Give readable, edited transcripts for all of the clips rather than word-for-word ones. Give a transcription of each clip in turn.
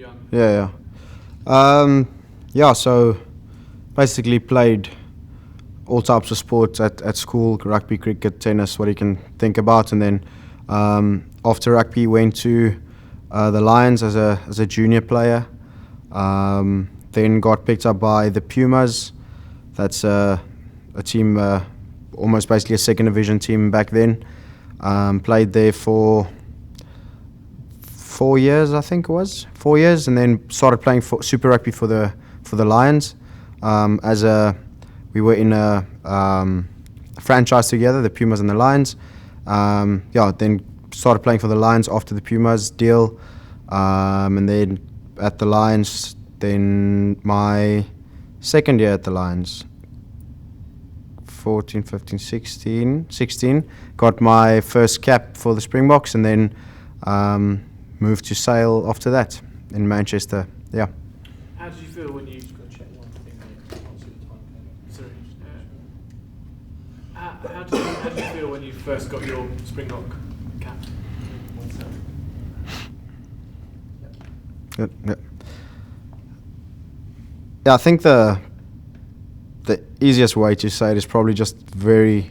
young? Yeah, so basically played all types of sports at school, rugby, cricket, tennis, what you can think about. And then after rugby, went to the Lions as a junior player. Then got picked up by the Pumas. That's a team, almost basically a second division team back then. Played there for 4 years, I think it was 4 years, and then started playing for Super Rugby for the Lions. We were in a franchise together, the Pumas and the Lions. Then started playing for the Lions after the Pumas deal, and then at the Lions. Then my second year at the Lions, 14, 15, 16, got my first cap for the Springboks, and then moved to Sale after that in Manchester. Yeah. How did you feel when you got check one thing? Sorry. How did you feel when you first got your Springbok cap? Good. Yeah. Yeah, I think the easiest way to say it is probably just very,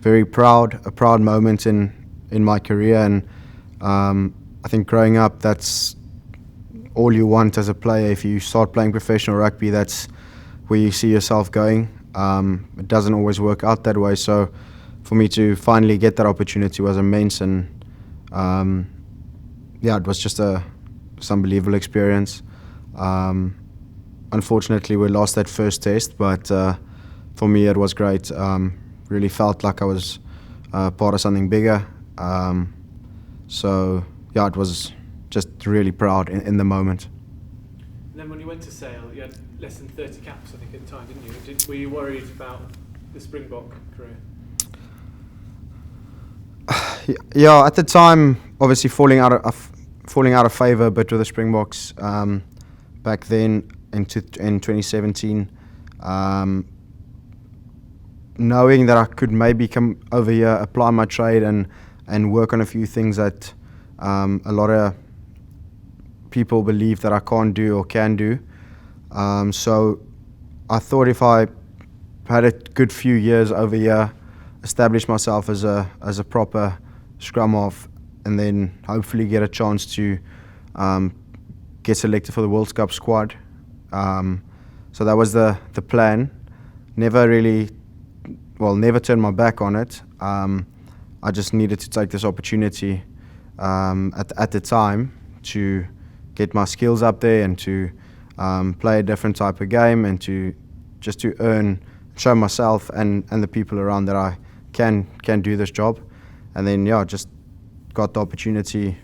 very proud. A proud moment in my career, and I think growing up, that's all you want as a player. If you start playing professional rugby, that's where you see yourself going. It doesn't always work out that way. So for me to finally get that opportunity was immense, and it was just some unbelievable experience. Unfortunately, we lost that first test, but for me it was great. Really felt like I was part of something bigger. It was just really proud in the moment. And then when you went to Sale, you had less than 30 caps, I think, at the time, didn't you? Were you worried about the Springbok career? Yeah, at the time, obviously falling out of favour a bit with the Springboks back then in 2017. Knowing that I could maybe come over here, apply my trade, and work on a few things that a lot of people believe that I can't do or can do. So I thought if I had a good few years over here, establish myself as a proper scrumhalf, and then hopefully get a chance to get selected for the World Cup squad. So that was the plan. Never turned my back on it. I just needed to take this opportunity at the time to get my skills up there and to play a different type of game, and to show myself and the people around that I can do this job. And then just got the opportunity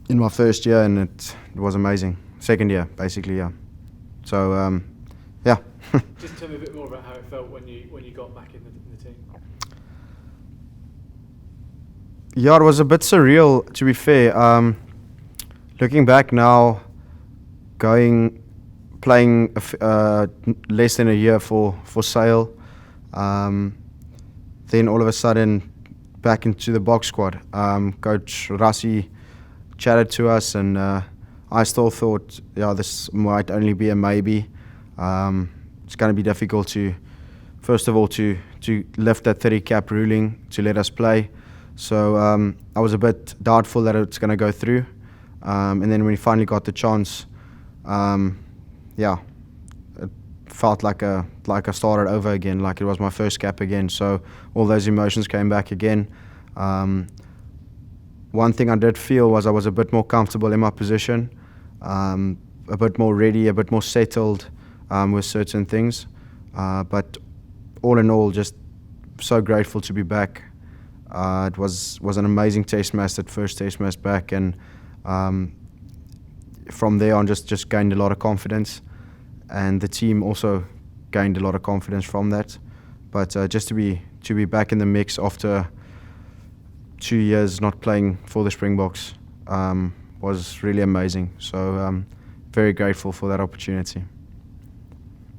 in my first year, and it was amazing. Second year, basically, yeah. So Just tell me a bit more about how it felt when you got back in the team. Yeah, it was a bit surreal, to be fair. Looking back now, playing less than a year for Sale, then all of a sudden back into the box squad. Coach Rassi chatted to us, and I still thought, this might only be a maybe. It's going to be difficult to, first of all, to lift that 30 cap ruling to let us play. So I was a bit doubtful that it's going to go through. And then when we finally got the chance, it felt like I started over again, like it was my first cap again. So all those emotions came back again. One thing I did feel was I was a bit more comfortable in my position, a bit more ready, a bit more settled with certain things. But all in all, just so grateful to be back. It was an amazing test match, that first test match back, and from there on just gained a lot of confidence, and the team also gained a lot of confidence from that. But just to be back in the mix after 2 years not playing for the Springboks was really amazing. So very grateful for that opportunity.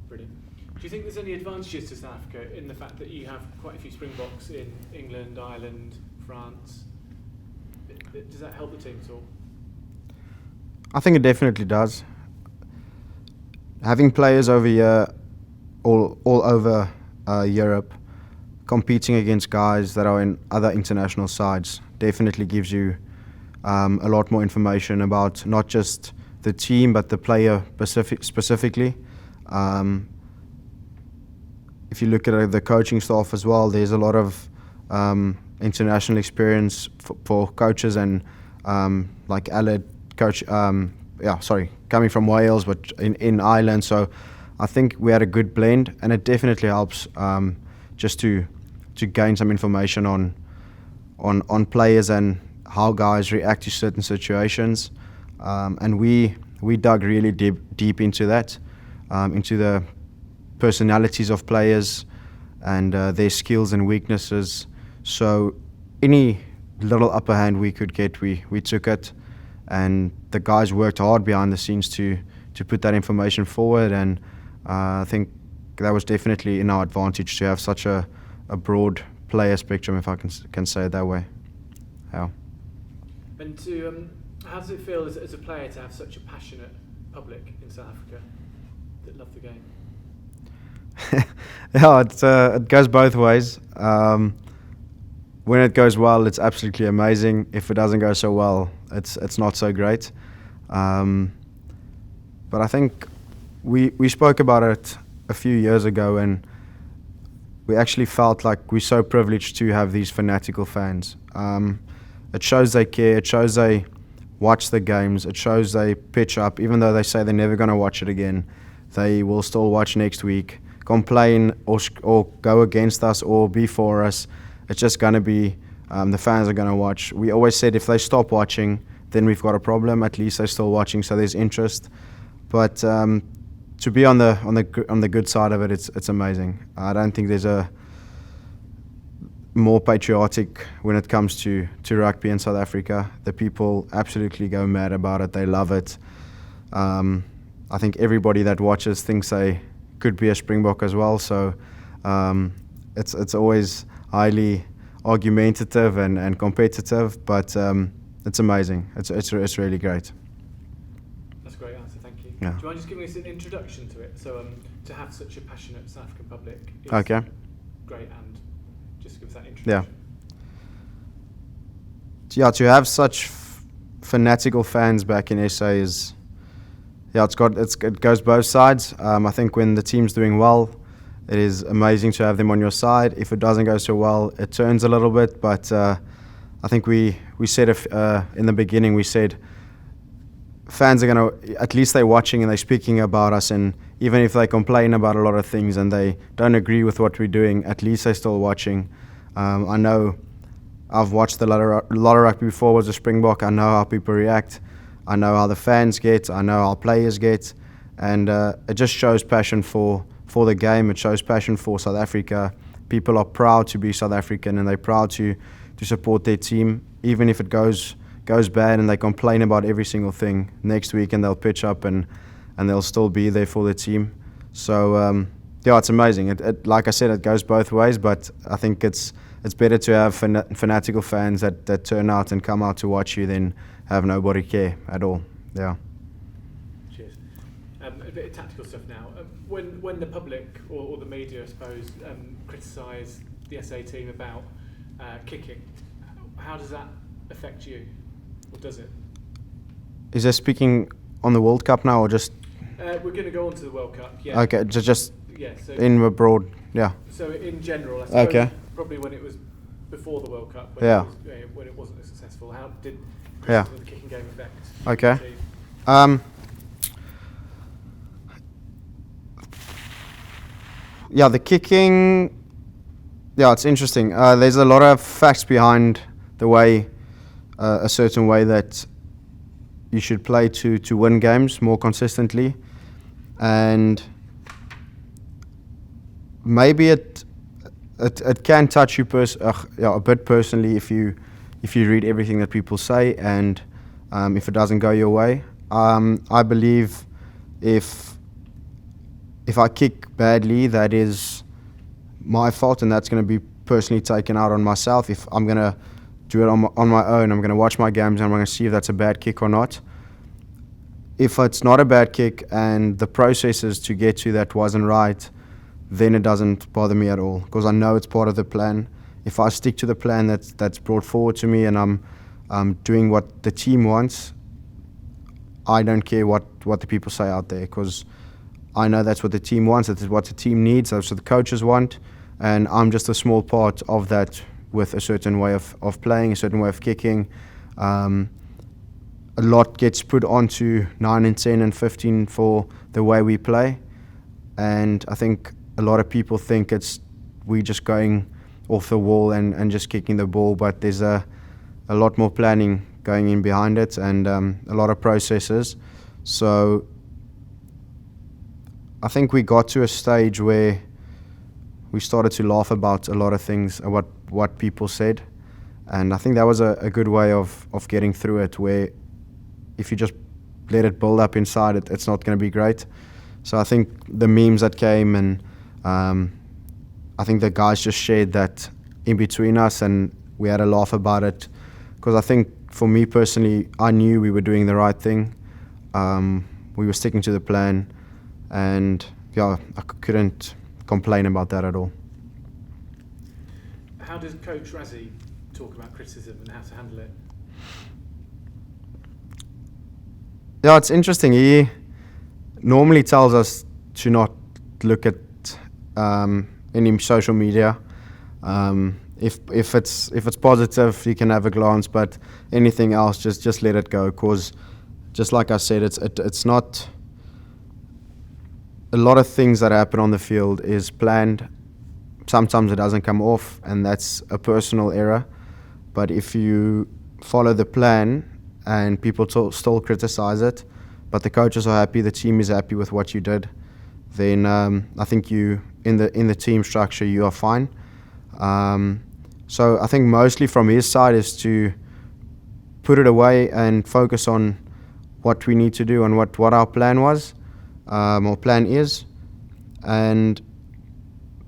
Brilliant. Do you think there's any advantages to South Africa in the fact that you have quite a few Springboks in England, Ireland, France? Does that help the team at all? I think it definitely does. Having players over here, all over Europe, competing against guys that are in other international sides, definitely gives you a lot more information about not just the team but the player specifically. If you look at the coaching staff as well, there's a lot of international experience for coaches, and like Aled coach, coming from Wales but in Ireland. So I think we had a good blend, and it definitely helps just to gain some information on players and how guys react to certain situations. And we dug really deep into that, into the personalities of players and their skills and weaknesses. So any little upper hand we could get, we took it, and the guys worked hard behind the scenes to put that information forward, and I think that was definitely in our advantage to have such a broad player spectrum, if I can say it that way. Yeah. And how does it feel as a player to have such a passionate public in South Africa that love the game? Yeah, it goes both ways. When it goes well, it's absolutely amazing. If it doesn't go so well, it's not so great. But I think we spoke about it a few years ago, and we actually felt like we're so privileged to have these fanatical fans. It shows they care, it shows they watch the games, it shows they pitch up, even though they say they're never going to watch it again, they will still watch next week, complain or go against us or be for us. It's just going to be, the fans are going to watch. We always said if they stop watching, then we've got a problem. At least they're still watching, so there's interest. But to be on the good side of it, it's amazing. I don't think there's a more patriotic when it comes to rugby in South Africa. The people absolutely go mad about it. They love it. I think everybody that watches thinks they could be a Springbok as well. So it's always highly argumentative and competitive, but it's amazing. It's really great. That's a great answer, thank you. Yeah. Do you mind just giving us an introduction to it? So to have such a passionate South African public is great, and just give us that introduction. Yeah, to have such fanatical fans back in SA is, it goes both sides. I think when the team's doing well, it is amazing to have them on your side. If it doesn't go so well, it turns a little bit. But I think we said in the beginning, we said fans are going to, at least they're watching and they're speaking about us. And even if they complain about a lot of things and they don't agree with what we're doing, at least they're still watching. I know I've watched a lot of rugby before as a Springbok. I know how people react. I know how the fans get. I know how players get. And it just shows passion for the game. It shows passion for South Africa. People are proud to be South African, and they're proud to support their team, even if it goes bad and they complain about every single thing. Next week and they'll pitch up and they'll still be there for the team. So it's amazing. It like I said, it goes both ways, but I think it's better to have fanatical fans that turn out and come out to watch you than have nobody care at all. Yeah. Cheers. A bit of tactical stuff now. When the public or the media, I suppose, criticise the SA team about kicking, how does that affect you, or does it? Is there speaking on the World Cup now, or just? We're going to go on to the World Cup. Yeah. Okay, just so in abroad. Yeah. So in general, I suppose okay. Probably when it was before the World Cup, when it wasn't as successful, how did the kicking game affect? Okay. The kicking, it's interesting. There's a lot of facts behind the way, a certain way that you should play to win games more consistently, and maybe it can touch you a bit personally if you read everything that people say, and if it doesn't go your way. I believe if I kick badly, that is my fault, and that's going to be personally taken out on myself. If I'm going to do it on my own, I'm going to watch my games and I'm going to see if that's a bad kick or not. if it's not a bad kick and the processes to get to that wasn't right, then it doesn't bother me at all, because I know it's part of the plan. If I stick to the plan that's brought forward to me, and I'm doing what the team wants, I don't care what the people say out there, because I know that's what the team wants, that's what the team needs, that's what the coaches want, and I'm just a small part of that, with a certain way of playing, a certain way of kicking. A lot gets put onto 9 and 10 and 15 for the way we play, and I think a lot of people think we just going off the wall and just kicking the ball, but there's a lot more planning going in behind it, and a lot of processes. So I think we got to a stage where we started to laugh about a lot of things, what people said, and I think that was a good way of getting through it, where if you just let it build up inside, it's not going to be great. So I think the memes that came, and I think the guys just shared that in between us, and we had a laugh about it, because I think for me personally, I knew we were doing the right thing. We were sticking to the plan, and yeah, I couldn't complain about that at all. How does Coach Razzie talk about criticism and how to handle it? Yeah, it's interesting. He normally tells us to not look at any social media. If it's positive, you can have a glance, but anything else, just let it go. Because, just like I said, it's not. A lot of things that happen on the field is planned. Sometimes it doesn't come off, and that's a personal error. But if you follow the plan, and people still criticize it, but the coaches are happy, the team is happy with what you did, then I think you in the team structure you are fine. So I think mostly from his side is to put it away and focus on what we need to do and what our plan was, or plan is,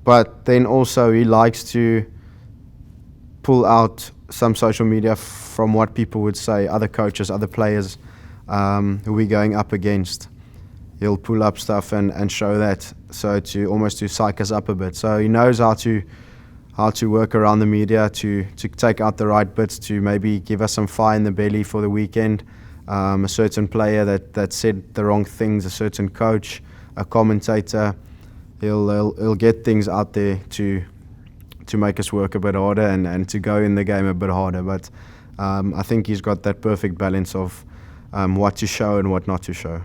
but then also he likes to pull out some social media from what people would say, other coaches, other players who we're going up against. He'll pull up stuff and show that, so to almost to psych us up a bit. So he knows how to work around the media to take out the right bits, to maybe give us some fire in the belly for the weekend. A certain player that said the wrong things, a certain coach, a commentator, he'll get things out there to make us work a bit harder and to go in the game a bit harder. But I think he's got that perfect balance of what to show and what not to show.